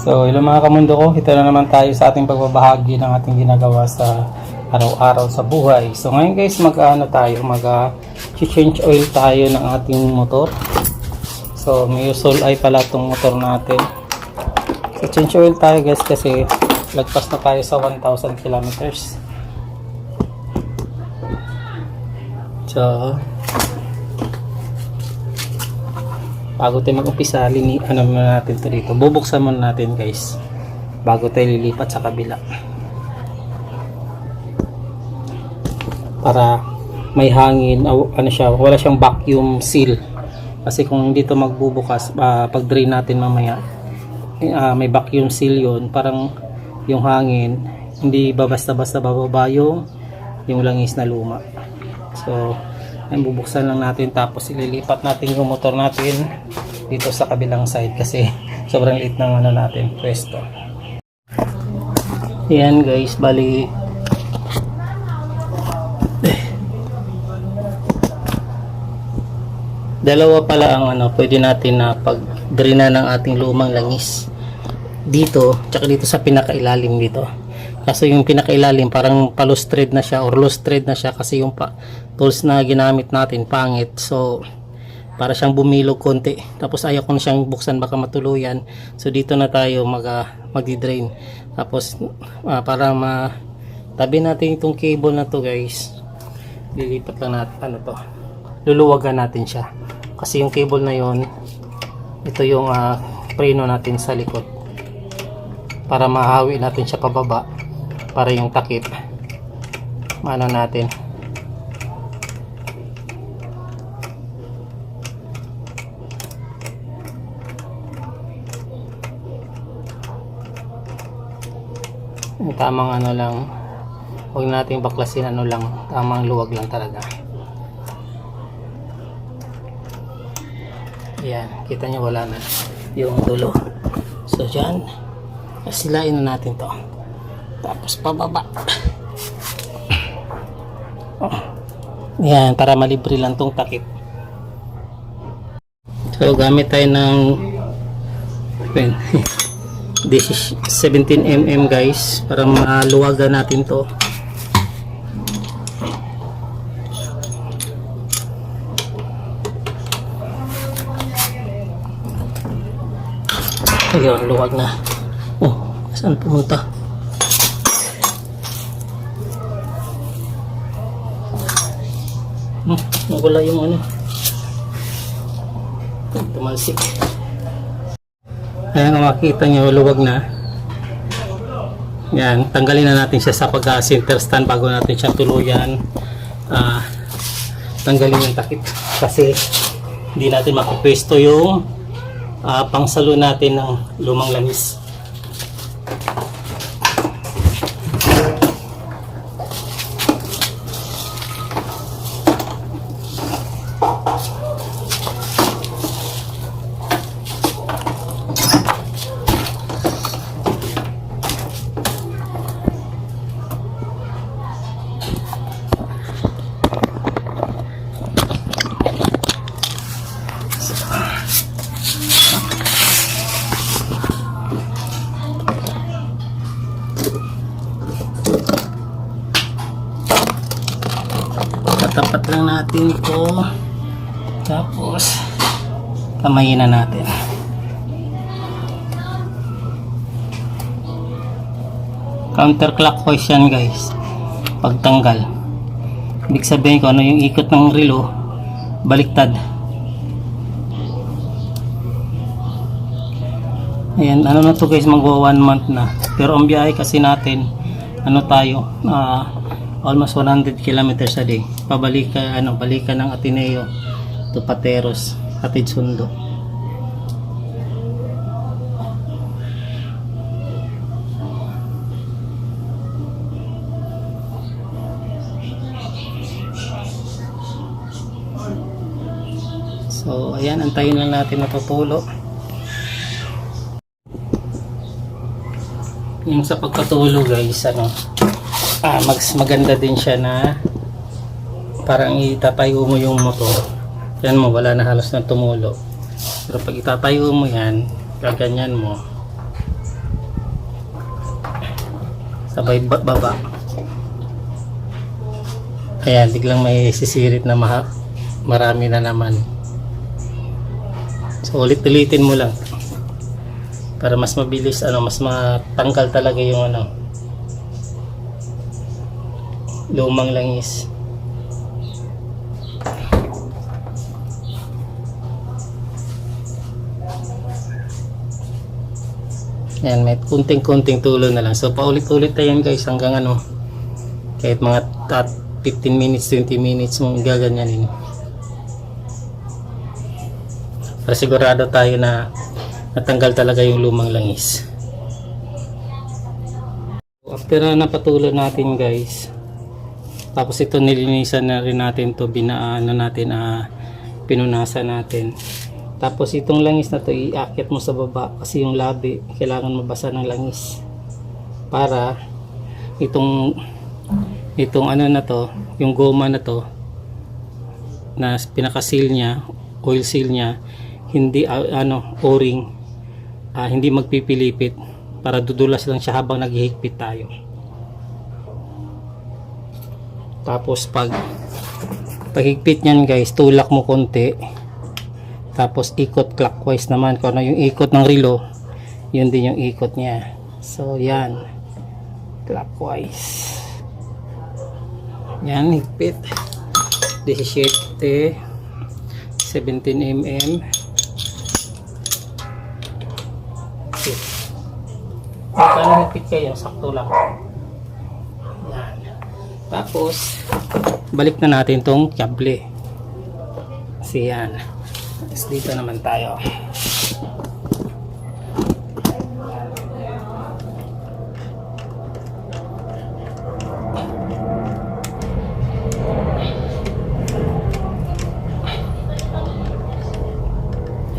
So, hello mga kamundo ko, ito na naman tayo sa ating pagbabahagi ng ating ginagawa sa araw-araw sa buhay. So, ngayon guys, mag-change oil tayo ng ating motor. So, may usol ay pala itong motor natin. So, change oil tayo guys kasi lagpas na tayo sa 1,000 kilometers. So, bago tayo mag-umpisa, ano muna natin ito dito. Bubuksan muna natin guys bago tayo lilipat sa kabila. Para may hangin, wala siyang vacuum seal. Kasi kung hindi ito magbubukas, pag drain natin mamaya, may vacuum seal yun. Parang yung hangin, hindi basta-basta bababa yung langis na luma. So, ay bubuksan lang natin tapos ililipat natin yung motor natin dito sa kabilang side kasi sobrang liit ng natin pwesto. Yan guys, bali dalawa pala ang pwede natin na pag-drena ng ating lumang langis dito tsaka dito sa pinakailalim dito. Kaso yung pinakailalim parang palustred na siya or lustred na siya kasi yung tools na ginamit natin pangit. So para siyang bumilog konti. Tapos ayaw ko na siyang buksan baka matuluyan. So dito na tayo magdi-drain. Tapos para matabi natin itong cable na to guys. Lilipat lang natin luluwagan natin siya. Kasi yung cable na yon, ito yung preno natin sa likod. Para mahawi natin siya pababa. Para yung takip natin. Yung tamang lang, huwag natin baklasin lang, tamang luwag lang talaga. Ayan, kita nyo wala na yung dulo. So dyan, silain na natin to. Tapos pababa. Yan, para malibre lang tong takip. So gamit tayo ng this is 17mm guys para maluwagan natin to. Ayun, luwag na. Oh, saan pumunta? Wala yung tumalsik. Ayan, makikita nyo luwag na. Yan, tanggalin na natin siya sa pag-center stand bago natin siya tuluyan tanggalin yung takip kasi hindi natin makapwesto yung pangsalo natin ng lumang langis. Tapat lang natin ito tapos kamayin na natin. Counterclockwise yan guys pagtanggal. Ibig sabihin ko yung ikot ng relo baliktad. Ayan, na to guys, magwa 1 month na. Pero ang biyahe kasi natin tayo almost 100 kilometers a day. Balikan ng Ateneo to Pateros, hatid sundo. So ayan, antayin lang natin matutulo. Yung sa pagpatulo guys, maganda din siya na parang itatayo mo yung motor. Yan mo, wala na halos na tumulo. Pero pag itatayo mo yan, gaganyan mo, sabay baba. Ayan, biglang may sisirit na marami na naman. So ulit-ulitin mo lang para mas mabilis, mas matanggal talaga yung lumang langis. Ayan, may kunting-kunting tulo na lang. So paulit-ulit na yan guys hanggang kahit mga 15 minutes, 20 minutes mo gaganyanin. Para sigurado tayo na natanggal talaga yung lumang langis. After na napatulan natin guys, tapos ito nilinisan na rin natin to, pinunasan natin. Tapos itong langis na to iakyat mo sa baba kasi yung labi kailangan mabasa ng langis para itong na to, yung goma na to na pinaka-seal niya, oil seal niya, hindi o-ring, hindi magpipilipit, para dudulas lang siya habang naghihigpit tayo. Tapos paghigpit niyan guys, tulak mo konti, tapos ikot clockwise naman. Kung ano yung ikot ng relo, yun din yung ikot niya. So yan, clockwise. Yan, higpit 17 mm. Okay. Kung higpit kayo, sakto lang. Yan. Tapos balik na natin tong kable kasi yan. Tapos dito naman tayo.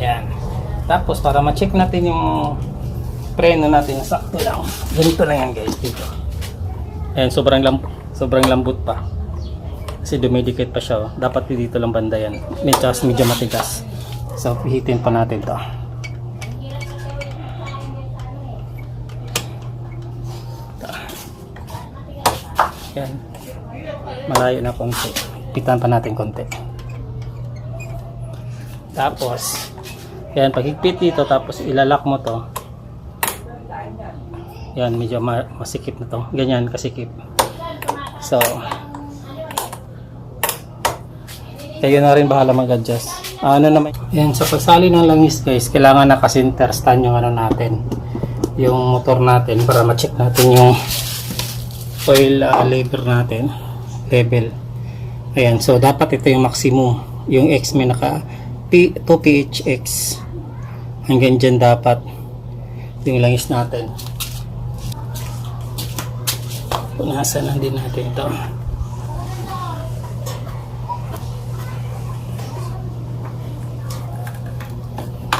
Yan. Tapos para ma-check natin yung preno natin, sakto lang. Ganito lang yan guys dito. Ayan, sobrang lambot pa. Kasi dumidikit pa siya. Dapat dito lang banda yan. Medyo matigas. So, pihitin pa natin to. Yan. Malayo na konti. Pitan pa natin konti. Tapos, yan, paghigpit dito, tapos ilalak mo to. Yan, medyo masikip na to. Ganyan, kasikip. So, kayo na rin bahala mag-adjust. Naman. Yan, sa pagsali ng langis guys, kailangan naka-center stand yung natin, yung motor natin, para ma-check natin yung oil level natin, level. Ayan, so dapat ito yung maximum. Yung X may naka 2 PHX. Hanggang dyan dapat yung langis natin. Punasan lang din natin ito.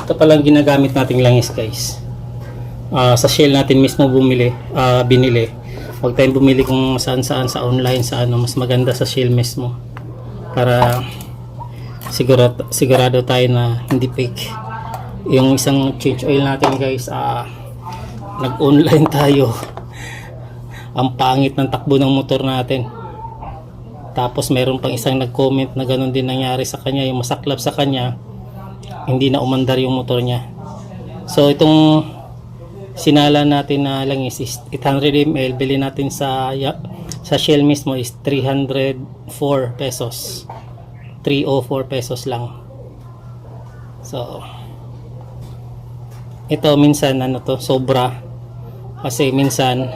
Ito palang ginagamit nating langis guys. Sa Shell natin mismo binili. Huwag tayong bumili kung saan sa online, mas maganda sa Shell mismo. Para sigurado tayo na hindi fake. Yung isang change oil natin guys, nag-online tayo. Ang pangit ng takbo ng motor natin. Tapos meron pang isang nag-comment na ganun din nangyari sa kanya, yung masaklap sa kanya, hindi na umandar yung motor niya. So itong sinala natin na langis is 800 ml, bili natin sa Shell mismo is 304 pesos. 304 pesos lang. So ito minsan sobra, kasi minsan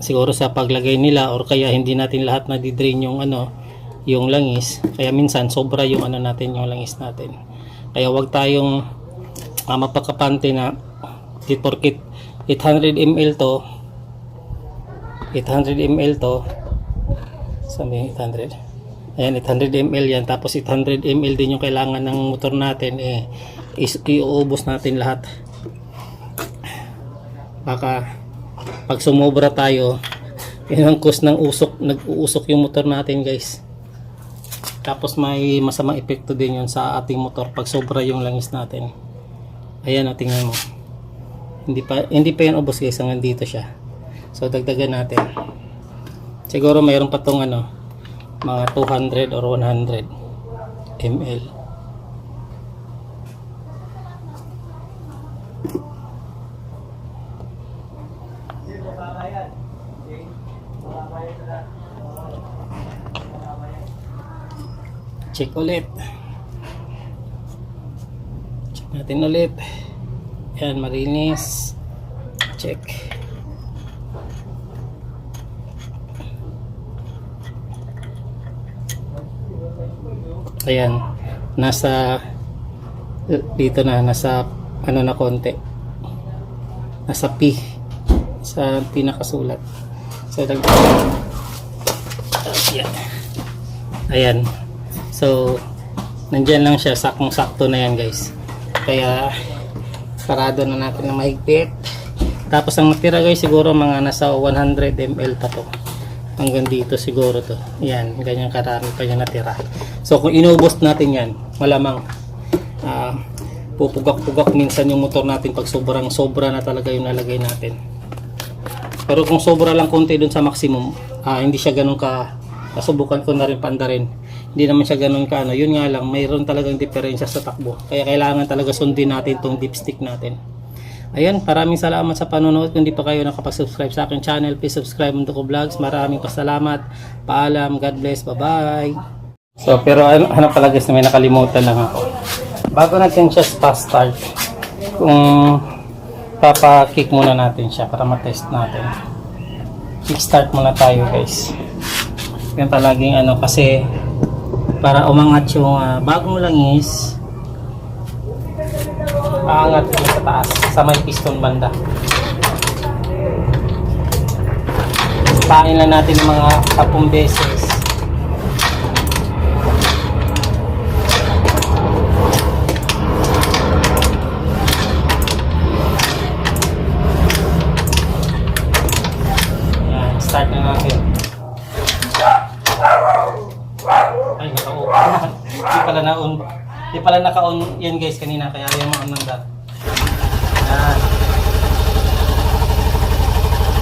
siguro sa paglagay nila, or kaya hindi natin lahat na di-drain yung langis, kaya minsan sobra yung natin, yung langis natin. Kaya wag tayong mapagkapante na porkit 800 ml to, sabi 800, ayan, 800 ml yan, tapos 800 ml din yung kailangan ng motor natin, iuubos natin lahat. Baka pag sumobra tayo, yun ang cause ng nag-uusok yung motor natin guys. Tapos may masamang epekto din yun sa ating motor pag sobra yung langis natin. Ayan, tingnan mo. Hindi pa yan ubos guys, hanggang dito siya. So dagdagan natin. Siguro mayroon pa tong ano, mga 200 or 100 ml. Check ulit. Check natin ulit. Yan, malinis. Check. Ayan. Nasa dito na, nasa ano na konti. Nasa P sa pinakasulat. So ayan. Ayan. So nandyan lang siya, sakong-sakto na yan guys. Kaya sarado na natin na mahigpit. Tapos ang natira guys siguro mga nasa 100 ml pa to. Hanggang dito siguro to. Yan, ganyan karami pa yung natira. So kung inubos natin yan, malamang pupugak-pugak minsan yung motor natin pag sobrang sobra na talaga yung nalagay natin. Pero kung sobra lang konti dun sa maximum, hindi siya ganun ka, nasubukan ko na rin pandarin. Hindi naman siya ganun ka, ano. Yun nga lang, mayroon talagang diferensya sa takbo. Kaya kailangan talaga sundin natin tong dipstick natin. Ayan, maraming salamat sa panonood. Kung di pa kayo nakapag-subscribe sa aking channel, please subscribe Mundo Ko Vlogs. Maraming pasalamat. Paalam, God bless, bye-bye. So, pero ano pala guys, may nakalimutan lang ako. Bago natin siya fast start, kung papa-kick muna natin siya para matest natin. Kick start muna tayo guys. Yan palaging ano, kasi para umangat yung bagong langis, aangat ko sa taas sa may piston banda. Pain lang natin mga 10 beses. Ayan, start na natin. Ay, naka-open. Hindi pala naka-on yan guys kanina, kaya ayaw mo on ng dot. Ayan.